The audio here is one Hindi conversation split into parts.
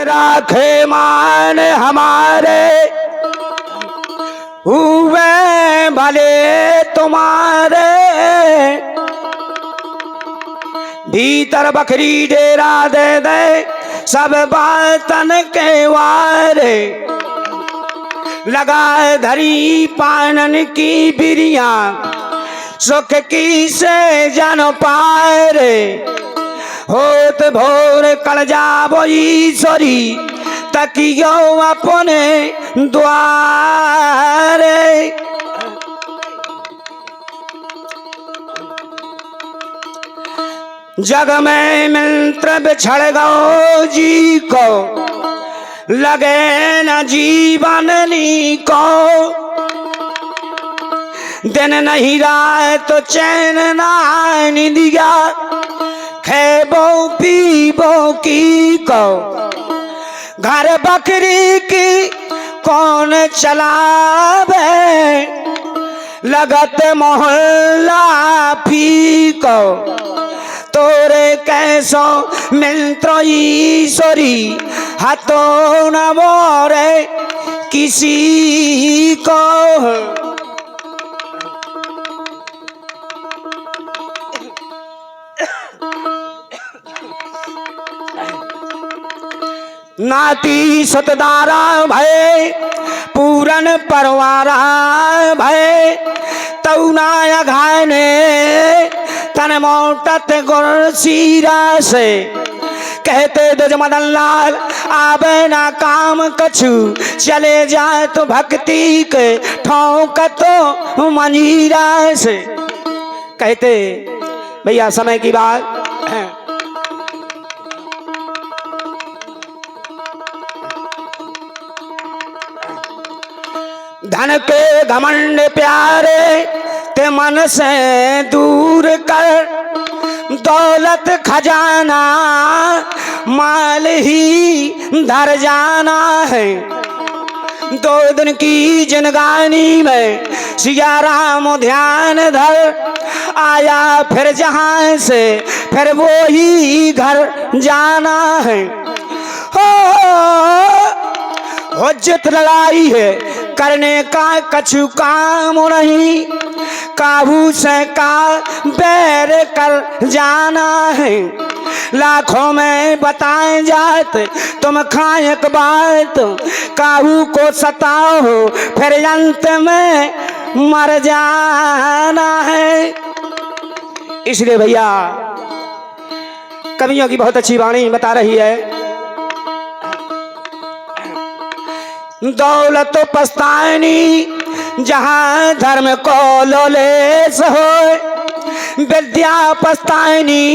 राखे मान हमारे हुए भले तुम्हारे। भीतर बकरी डेरा दे दे सब बातन के वारे। लगा धरी पानन की बिरिया सुख की से जन पारे। होत भोर कल जाबो ईश्वरी तकियो अपने द्वारे। जग में मंत्र बिछड़ गो जी को लगे न जीवन नी को। दिन नहीं रात तो चैन ना निंदिया खेबो पीबो की को। घर बकरी की कौन चलावे लगत मोहल्ला फीको। तोरे कैसो मंत्र ईश्वरी हाथों न मोरे किसी को। नाती सतदारा भय पूरन परवारा भय। तौनाया घाने तन मोटत गुण सीरा से। कहते दुज मदन लाल आवे ना काम कछु चले जाए तो भक्ति के ठोंक तो मंजीरा से। कहते भैया समय की बात धन के घमंड प्यारे ते मन से दूर कर। दौलत खजाना माल ही धर जाना है। 2 दिन की जिंदगानी में सिया राम ध्यान धर। आया फिर जहां से फिर वो ही घर जाना है। हुज्जत लड़ाई है करने का कछु काम नहीं। काबू से का बैर कर जाना है। लाखों में बताए जाते तुम खायक बात। काबू को सताओ फिर अंत में मर जाना है। इसलिए भैया कवियों की बहुत अच्छी वाणी बता रही है। दौलत तो पछतानी जहाँ धर्म को लोलेस हो। विद्या पछतानी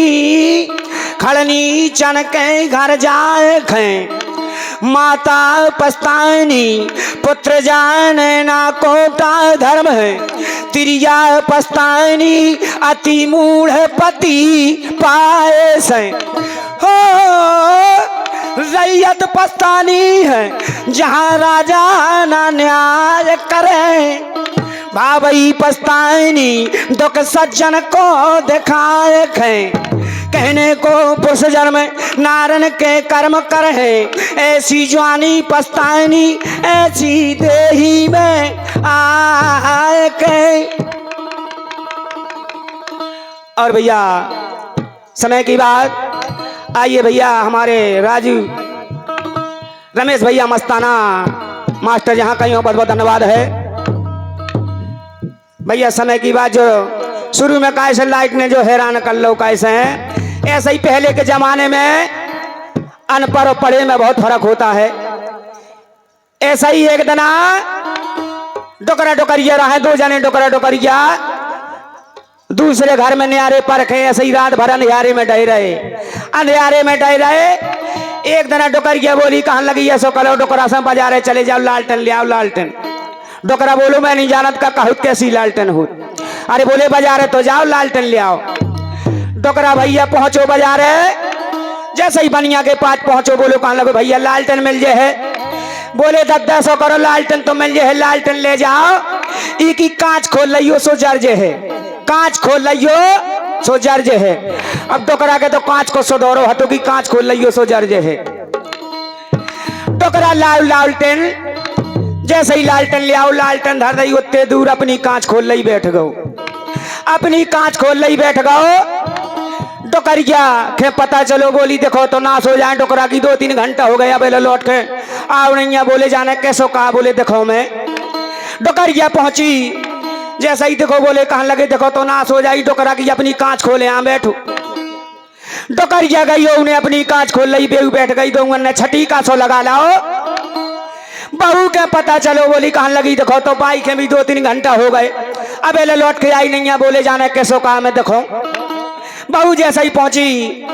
खड़नी चन के घर जाए खे। माता पछतानी पुत्र जाने ना कोटा धर्म है। तिरिया पछतानी अति मूढ़ पति पाए से। हो रैयत पछतानी है जहाँ राजा ना न्याय करे। भावई पछतानी दुख सज्जन को दिखाए खे। कहने को पुरुष जन्म नारन के कर्म कर है। ऐसी जवानी पछतानी ऐसी देही में आए के। और भैया समय की बात आइए भैया हमारे राजू रमेश भैया मस्ताना मास्टर जहाँ कहीं हो बहुत बहुत धन्यवाद है भैया। समय की बात जो शुरू में कैसे लाइट ने जो हैरान कर लो कैसे हैं। ऐसे ही पहले के जमाने में अनपढ़ और पढ़े में बहुत फर्क होता है। ऐसा ही एक दना डोकरा डोकरिया रहा है। 2 जने डोकरा डोकरिया दूसरे घर में नियारे परखे। ऐसे ही रात भर अंधियारे में डह रहे। अंधियारे में डह रहे एक जना डोकरिया बोली कहने लगी ऐसो करो डोकरा से बाजारे चले जाओ लालटेन ले आओ लालटेन। डोकरा बोलो मैं नहीं जानत का कहूँ कैसी लालटेन हो। अरे बोले बाजारे तो जाओ लालटेन ले आओ। डोकरा भैया पहुंचो बाजारे। जैसे ही बनिया के पास पहुंचो बोलो कहने लगे भैया लालटेन मिल जाए है। बोले 10-10 करो लालटेन तो मिल जाए लालटेन ले जाओ। एक ही कांच खोल लियो सो जर्जे है। कांच खोल लियो सो जर्जे है। अब डोकरा के तो कांच को सो दौड़ो हटो की कांच खोल लियो सो जर्जे है। डोकरा लालटेन जैसे ही लालटेन ले आओ, लालटेन धर दई उतने दूर अपनी कांच खोल लई बैठ गो, अपनी कांच खोल लई बैठ गो। डोकरिया के पता चलो बोली देखो तो नाश हो जाए डोकरा की, 2-3 घंटा हो गया बेला लौट के आओ नहीं बोले जाने कैसो कहा, बोले देखो मैं डोकरिया पहुंची जैसा ही देखो बोले कहने लगे देखो तो नाश हो जाए डोकरा की, अपनी कांच खोले यहाँ बैठो। डोकरिया गई उन्हें अपनी कांच खोल ली, बेहू बैठ गई, दो ने छठी का सो लगा लाओ। बहू के पता चलो बोली कहने लगी देखो तो बाइक में भी 2-3 घंटा हो गए, अब एले लौट के आई नहीं है, बोले जाने कैसो कहा मैं देखो। बहू जैसे ही पहुंची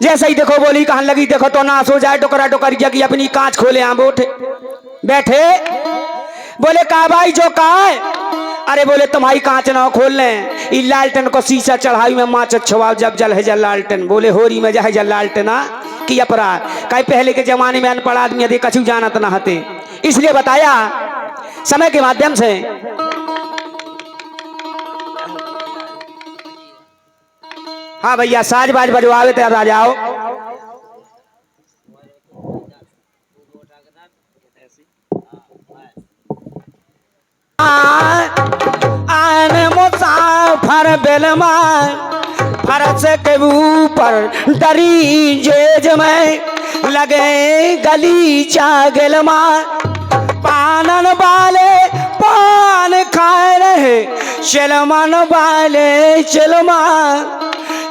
जैसे ही देखो बोली कहने लगी देखो तो नाश हो जाए डोकरा, डोकरिया की अपनी कांच खोले यहाँ बैठे। बोले कहा भाई जो कहा है, अरे बोले तुम्हारी कांच ना खोल लें, लालटेन को शीशा चढ़ाई में माच छुआ जब जल है जल लालटेन, बोले होरी में जल लालटेना की अपराध कहीं पहले के जमाने में अनपढ़ आदमी यदि कछु जानत न हते, इसलिए बताया समय के माध्यम से। हाँ भैया साज बाज बजवावे तो आ जाओ। आन मुसाफर बेलमा फरस के ऊपर डरी जेज में लगे गली चागलमा, पानन वाले पान खाए रहे चिलमन वाले चिलमा,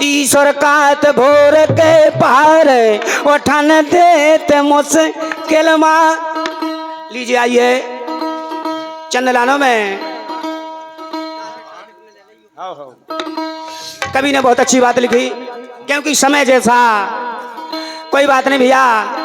ईश्वर कात भोर के पार उठन देते मुश्किलमा। लीजिए आइए चंदलानों में कवि ने बहुत अच्छी बात लिखी, क्योंकि समय जैसा कोई बात नहीं भैया।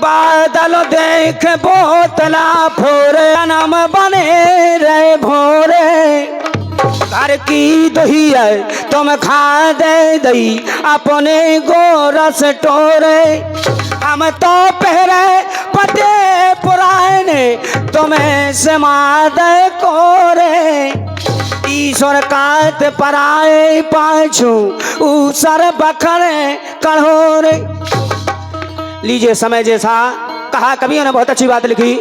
बादल देख बोतला फोरे नम बने रहे भोरे, घर की दही है तुम खा दे दई अपने गोरस टोरे, हम तो पहरे पते पुराने तुम्हें समा दे कोरे, ईश्वर कात पराए पाछू ऊसर बखरे कढ़ोरे। लीजिए समय जैसा कहा कवियों ने बहुत अच्छी बात लिखी।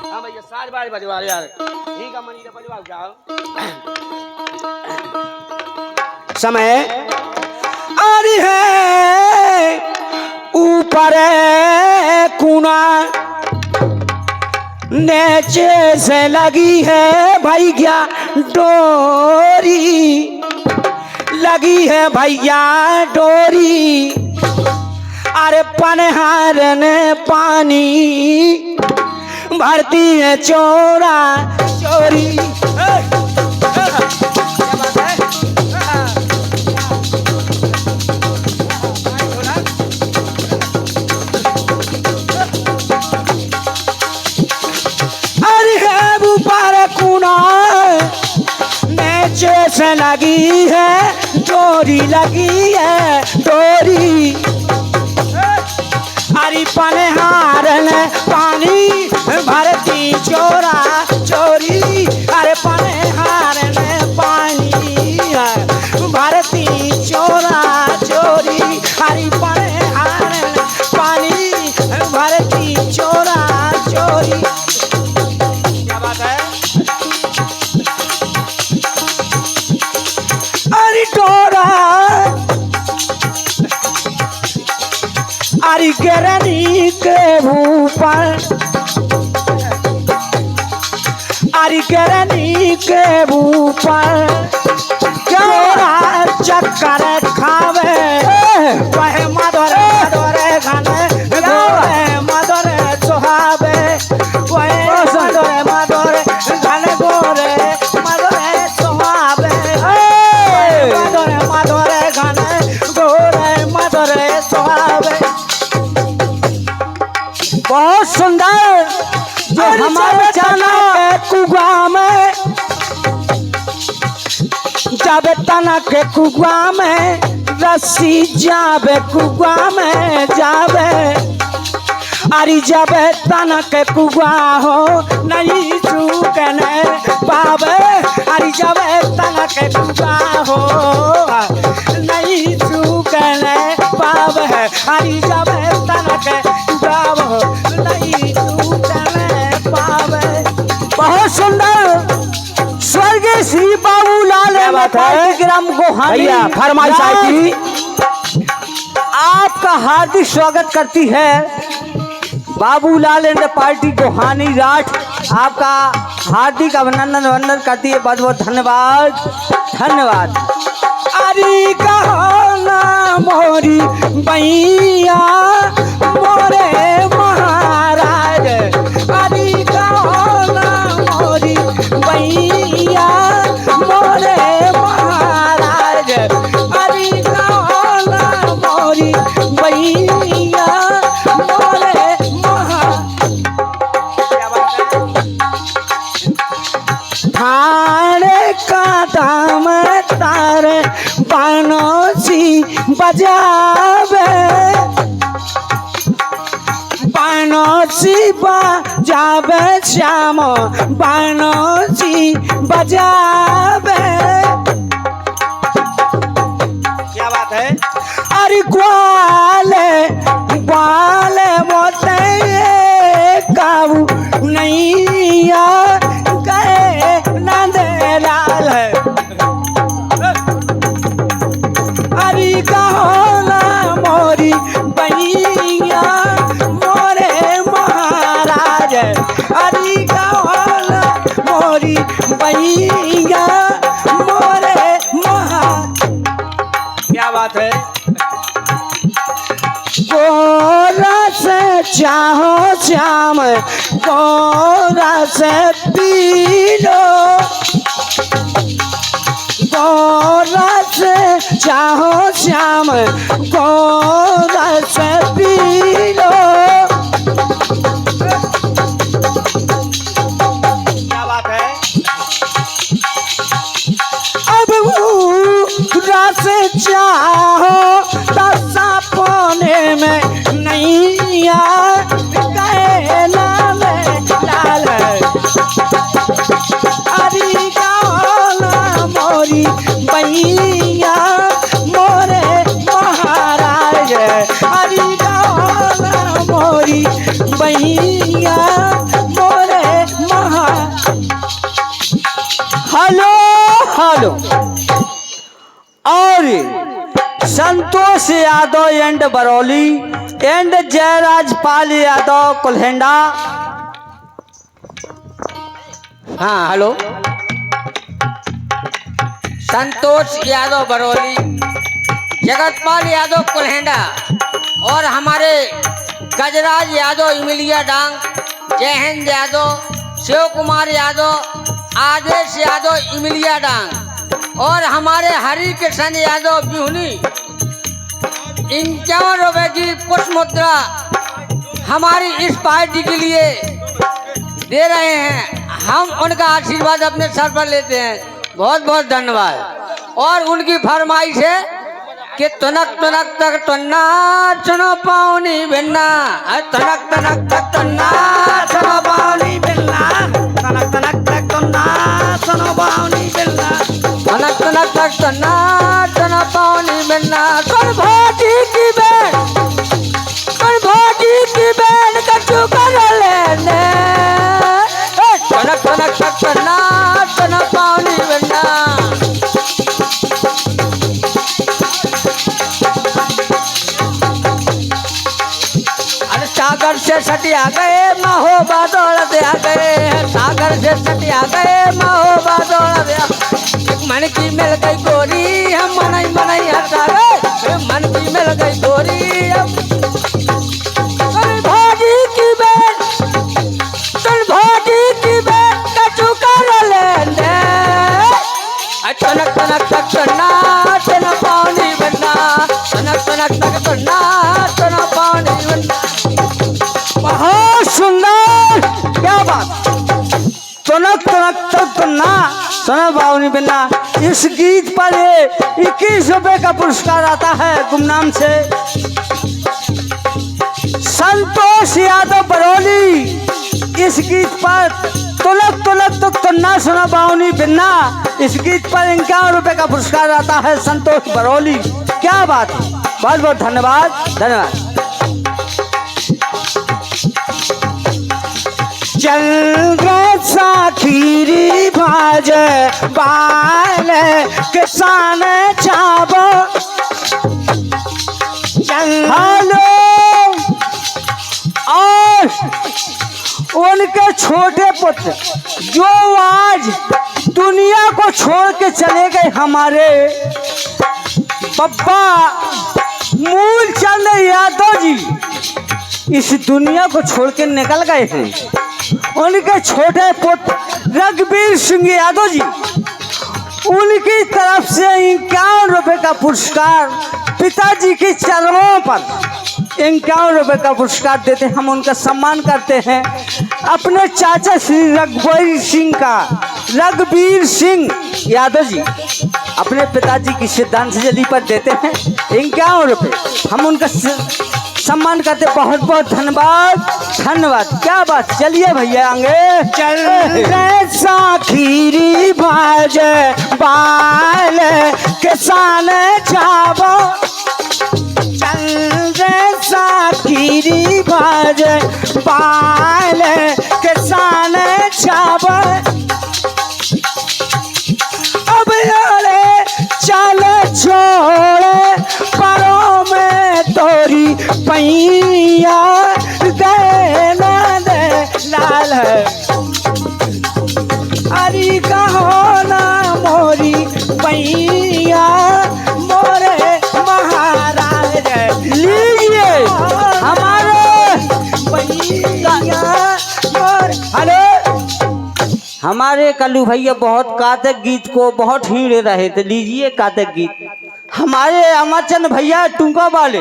हाँ भैया साज बाज बजवा यार, ठीक है मनी बजवा जाओ। समय आरी है ऊपर कुना नीचे से लगी है भैया डोरी, लगी है भैया डोरी, अरे पनहार ने पानी भरती है चोरा चोरी। अरे है ऊपर कुना नीचे से लगी है डोरी, लगी है डोरी, अरे पनहार ने पानी भरती चोरा चोरी, अरे पनहार ने पानी भरती चोरा चोरी, अरे पनहार ने पानी भरती चोरा चोरी। क्या बात है? अरे डोरा अरे गिरनी के ऊपर, अरे गिरनी के ऊपर चोरा चक्कर खावे, वह मधुरे मधुरे गाने गोरे मधुरे सुहावे, वह मधुरे मधुरे गाने गोरे मधुरे सुहावे, मधुरे मधुरे गाने गोरे मधुरे सुहावे। बहुत सुंदर जो हमारे चना कुआ में जाबे तना के कुआ में रस्सी जाबे कुआ में जाबे अरे जाबे तना के कुआ हो नहीं चूकने पावे अरे जाबे तना के कुआ हो नहीं चूकने पावे अरे जाबे तना के कुआ हो नहीं चूकने पावे। बहुत सुंदर स्वर्गीय श्री बाबूलाल ग्राम गोहानी भैया फरमाइश आई थी, आपका हार्दिक स्वागत करती है बाबूलाल एंड पार्टी गोहानी राठ। आपका हार्दिक अभिनंदन वंदन करती है, बहुत बहुत धन्यवाद धन्यवाद। अरे कहो ना मोरी भैया मोरे महाराज अरे कहो ना मोरी भैया मोरे महाराज अरे कहो ना मोरी भैया मोरे महाराज। थाने का दाम तारे बानोसी बजावे बानोसी बजावे श्याम बानोसी बजावे। क्या बात है? अरे ग्वाले ग्वाले मोते काबू नहीं आ गए नंदलाल है। अरे कहो ना मोरी भैया मोरे महाराज अरे कहो ना मोरी भैया मोरे महाराज। क्या बात है? गोरा से चाहो श्याम गोरा से पी लो गोरा से चाहो श्याम गोरा से पी लो। क्या बात है? अब रस चाहो दशा पौने में नहीं आ गए लाल लाल अरे गाना मोरी भैया मोरे महाराज अरे गाना मोरी भैया मोरे महाराज। हेलो हेलो और संतोष यादव एंड बरौली एंड जयराज पाल यादव कुल्हेंडा। हाँ हेलो संतोष यादव बरौली, जगतपाल यादव कुल्हेंडा और हमारे गजराज यादव इमिलिया डांग, जय हिंद यादव, शिव कुमार यादव, आदेश यादव इमिलिया डांग और हमारे हरि कृष्ण यादव बिहुनी 51 रुपए की पुष्प मुद्रा हमारी इस पार्टी के लिए दे रहे हैं। हम उनका आशीर्वाद अपने सर पर लेते हैं, बहुत बहुत धन्यवाद। और उनकी फरमाइश है कि तनक तनक तक तन्ना सुनो पाऊनी बिन्ना तनक तनक तक तन्ना सुनो पाऊनी बिन्ना तनक तनक तक तन्ना सुनो पाऊनी बिन्ना तनक तनक तक तन्ना सुनो पाऊनी बिन्ना। कौन भाटी की बैन कचू कर लेने तनक तनक तक तन्ना सुनो पाऊनी बिन्ना। सागर से सटिया गए महोबा दौड़ते आ गए, सागर से सटिया गए महोबा दौड़ते एक मन की मिल गई गोरी हम मनई मनई हटा गए मन की मिल गई गोरी हम भाजी की बेट कचू कर लेंगे तनक तनक तक करना तना पानी बनना तनक तनक तक करना तना पानी बनना। बहुत सुंदर, क्या बात। तनक तुनक तुनक तक तुन्ना सुना बावनी बिन्ना। इस गीत पर 21 रुपए का पुरस्कार आता है गुमनाम से संतोष यादव बरौली। इस गीत पर तुलक तुलक तुक तुन्ना सुना बावनी बिन्ना, इस गीत पर 51 रुपए का पुरस्कार आता है संतोष बरौली। क्या बात है, बहुत बहुत धन्यवाद धन्यवाद। चल साखीरी भाज बाल किसान चाबो चल। हेलो, और उनके छोटे पुत्र जो आज दुनिया को छोड़ के चले गए, हमारे पप्पा मूलचंद यादव जी इस दुनिया को छोड़ के निकल गए हैं। उनके छोटे पुत्र रघुवीर सिंह यादव जी, उनकी तरफ से 51 रुपए का पुरस्कार पिताजी के चरणों पर 51 रुपए का पुरस्कार देते हैं। हम उनका सम्मान करते हैं। अपने चाचा श्री रघुवीर सिंह का, रघुवीर सिंह यादव जी अपने पिताजी की श्रद्धांजलि पर देते हैं 51 रुपए। हम उनका सम्मान करते, बहुत बहुत धन्यवाद धन्यवाद। क्या बात, चलिए भैया आगे। चल साखीरी भाज बाल किसान चाबो चल साखीरी भाज बाल किसान चाबो। अब अरे चल छोड़े परों में तोरी पैया देना दे लाल है। अरे कहो ना मोरी पैया मोरे महाराज लीजिए हमारे पैया मोर। हेलो, हमारे कल्लू भैया बहुत कातक गीत को बहुत ही रहे थे। लीजिए कातक गीत हमारे अमरचंद भैया टुंका वाले,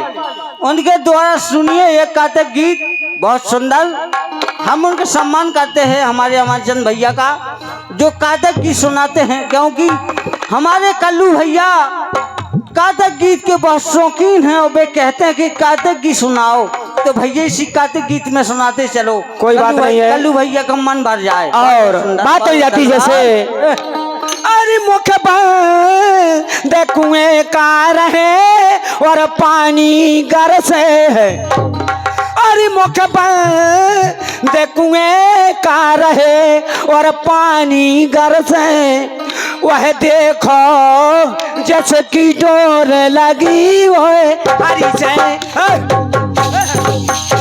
उनके द्वारा सुनिए एक कातक गीत बहुत सुंदर। हम उनका सम्मान करते हैं हमारे अमरचंद भैया का, जो कातक गीत सुनाते हैं, क्योंकि हमारे कल्लू भैया कातक गीत के बहुत शौकीन हैं और वे कहते हैं कि कातक गीत सुनाओ, तो भैया इसी कातक गीत में सुनाते चलो। कोई बात नहीं है, कल्लू भैया का मन भर जाए। और बात हो जाती जैसे अरे मुख दे कुएं का रहे और पानी गर से है। अरे मुख दे कुएं का रहे और पानी गर से, वह देखो जैसे की डोर लगी होए हरी से।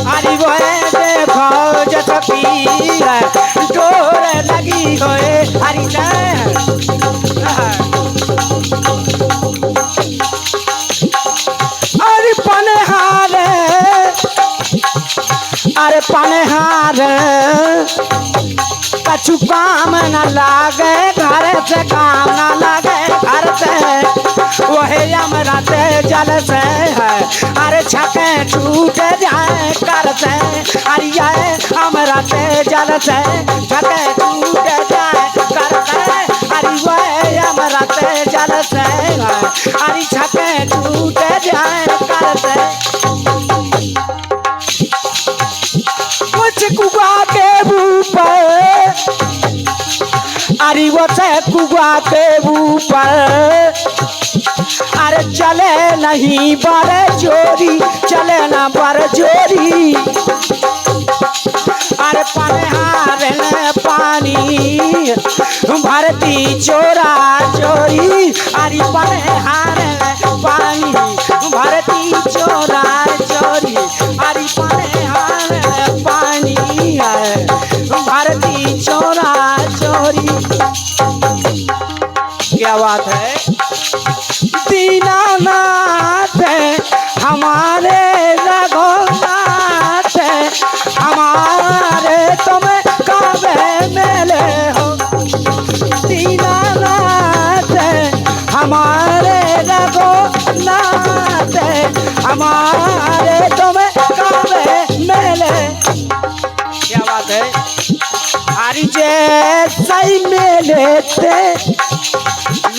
अरे वह देखो जैसे की डोर लगी होए हरी से। अरे पनहार, अरे पनहार कछु काम न लागे घर से, काम न लागे घर से, वही अमृत जल से है। अरे छके छूट जाए कर से, अरे अमृत जल से छके छूट जाए कर से, अरे वही अमृत जल से है। अरे छके छूट जाए कर से। कुछ कुआ के ऊपर, अरे वो से कुआ के ऊपर, अरे चले नहीं बर जोरी, चले ना बर जोरी। अरे पनहार ने पानी भरती चोरा चोरी, अरे पनहार ने पानी भरती चोरा चोरी, अरे पनहार ने पानी भरती चोरा चोरी। क्या बात है, दीनानाथ हमारे रघुनाथ हमारे तुम काबे मेले हो। दीनानाथ हमारे रघुनाथ हमारे तुम काबे मेले। क्या बात है, हरी जैसे मिलते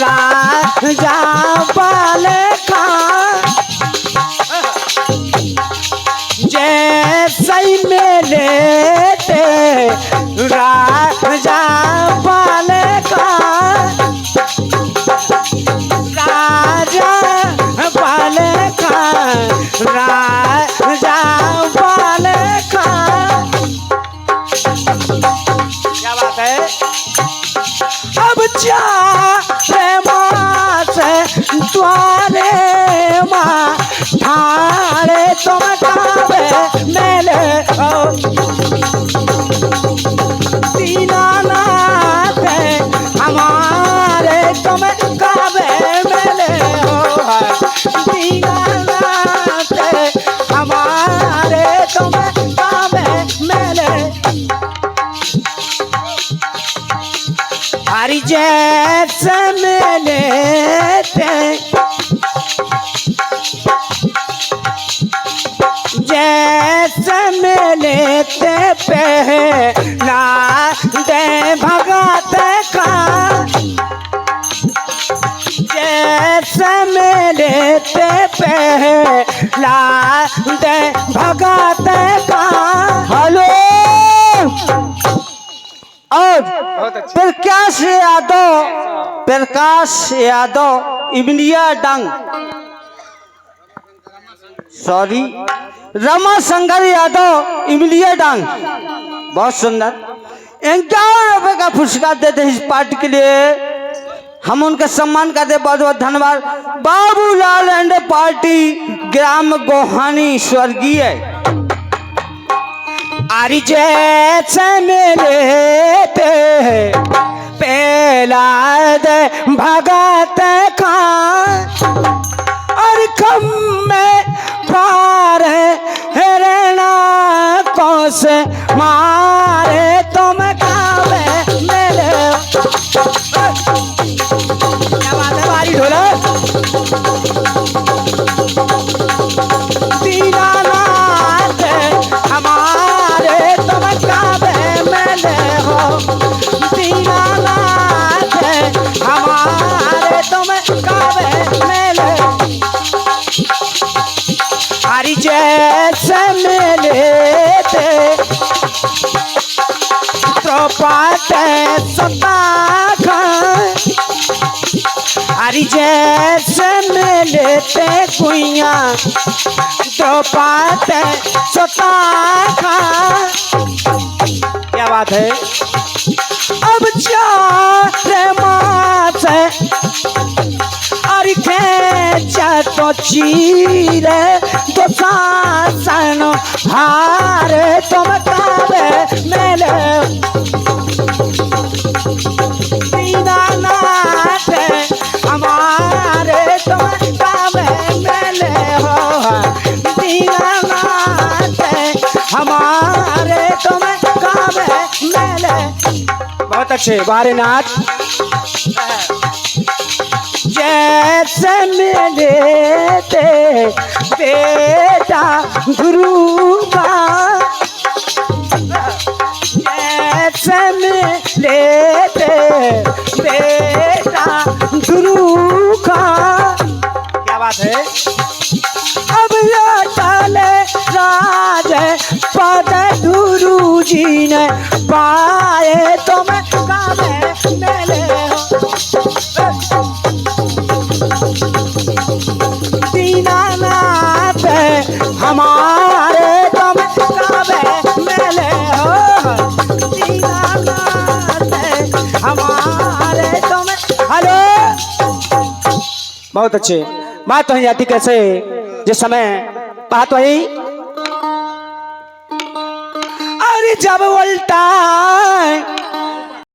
राजा वाले का जैसे मिलते राजा वाले का राजा वाले का राजा वाले का क्या बात है अब चारे माँ से द्वारे माँ ठाड़े तुम काबे मेले दीनानाथ हमारे तुम काबे मेले हो दीनानाथ हमारे तुम काबे मेले हरि जैसे मिले थे जैसे मिले थे पहला दे भगत का जैसे मिले थे पहला दे भगत का हेलो और प्रकाश यादव इमलिया डंग सॉरी रमाशंकर यादव इमलिया डंग बहुत सुंदर 51 रुपए का पुरस्कार देते हैं इस पार्टी के लिए हम उनका सम्मान करते हैं बहुत बहुत धन्यवाद बाबूलाल एंड पार्टी ग्राम गोहानी स्वर्गीय आरी जैसे मिले थे पहला दे भगत का और कम में पार हिरणा को से मारे तुम काबे मिले क्या बात है बारी ढोलक दीनानाथ हमारे तुम काबे मिले हो दीनानाथ हमारे तुम काबे मिले हरि जैसे मिले थे द्रौपदी सता हरि जैसे मिले थे कुइया द्रौपदी सता क्या बात है अब चारे माँ से अरे खेचा तो चीरे तो शासन हारे तुम काबे मेले दीनानाथ हमारे तुम काबे मेले हो दीनानाथ हमारे तुम काबे मेले बहुत अच्छे बारीनाथ जैसे मिले थे बेटा गुरु का जैसे मिले थे बेटा गुरु का क्या बात है अब लौटाले राज पद गुरु जी ने पाए तुम काबे मेले दीनानाथ हमारे तुम काबे मेले हो दीनानाथ हमारे तुम हेलो बहुत अच्छे बात तो जाती कैसे जिस समय बात वही अरे जब उल्टा